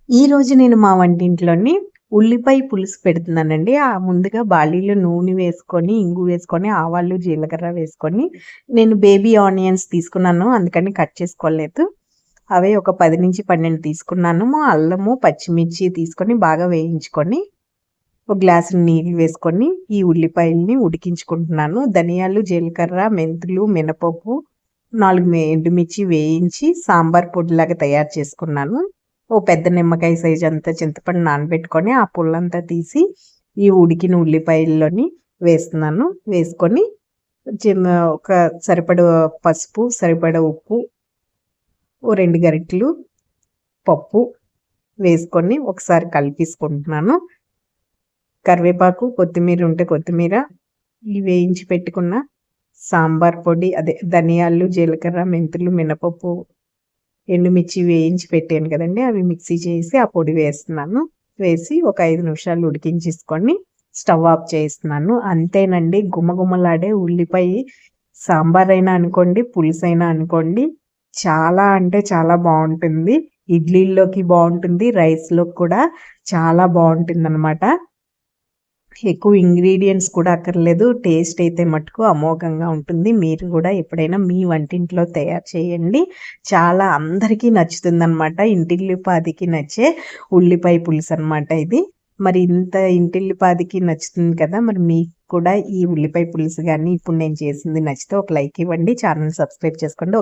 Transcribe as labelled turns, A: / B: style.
A: ఈరోజు నేను మా వంటింట్లోని ఉల్లిపాయ పులుసు పెడుతున్నానండి. ముందుగా బాళీలో నూనె వేసుకొని, ఇంగు వేసుకొని, ఆవాలు, జీలకర్ర వేసుకొని, నేను బేబీ ఆనియన్స్ తీసుకున్నాను. అందుకని కట్ చేసుకోలేదు. అవే ఒక 10-12 తీసుకున్నాను. అల్లము, పచ్చిమిర్చి తీసుకొని బాగా వేయించుకొని, ఒక గ్లాసు నీళ్ళు వేసుకొని, ఈ ఉల్లిపాయల్ని ఉడికించుకుంటున్నాను. ధనియాలు, జీలకర్ర, మెంతులు, మినపప్పు, 4 ఎండుమిర్చి వేయించి సాంబార్ పొడిలాగా తయారు చేసుకున్నాను. ఓ పెద్ద నిమ్మకాయ సైజ్ అంతా చింతపండు నానబెట్టుకొని, ఆ పుల్లంతా తీసి ఈ ఉడికిన ఉల్లిపాయల్లోని వేస్తున్నాను. వేసుకొని ఒక సరిపడా పసుపు, సరిపడా ఉప్పు, ఓ 2 గరిటెలు పప్పు వేసుకొని ఒకసారి కలిపేసుకుంటున్నాను. కరివేపాకు, కొత్తిమీర ఉంటే కొత్తిమీర, ఈ వేయించి పెట్టుకున్న సాంబార్ పొడి, అదే ధనియాలు, జీలకర్ర, మెంతులు, మినపప్పు, ఎండుమిర్చి వేయించి పెట్టాను కదండీ! అవి మిక్సీ చేసి ఆ పొడి వేస్తున్నాను. వేసి ఒక 5 నిమిషాలు ఉడికించేసుకొని స్టవ్ ఆఫ్ చేస్తున్నాను. అంతేనండి, గుమగుమలాడే ఉల్లిపాయ సాంబార్ అయినా అనుకోండి, పులుసైనా అనుకోండి, చాలా అంటే చాలా బావుంటుంది. ఇడ్లీల్లోకి బావుంటుంది, రైస్‌లోకి కూడా చాలా బావుంటుందనమాట. ఎక్కువ ఇంగ్రీడియెంట్స్ కూడా అక్కర్లేదు. టేస్ట్ అయితే మటుకు అమోఘంగా ఉంటుంది. మీరు కూడా ఎప్పుడైనా మీ వంటింట్లో తయారు చేయండి. చాలా అందరికీ నచ్చుతుందనమాట. ఇంటిల్లిపాదికి నచ్చే ఉల్లిపాయ పులుసనమాట ఇది. మరి ఇంత ఇంటిల్లిపాదికి నచ్చుతుంది కదా! మరి మీకు కూడా ఈ ఉల్లిపాయ పులుసు గాని, ఇప్పుడు నేను చేసింది నచ్చితే ఒక లైక్ ఇవ్వండి. ఛానెల్ సబ్స్క్రైబ్ చేసుకోండి.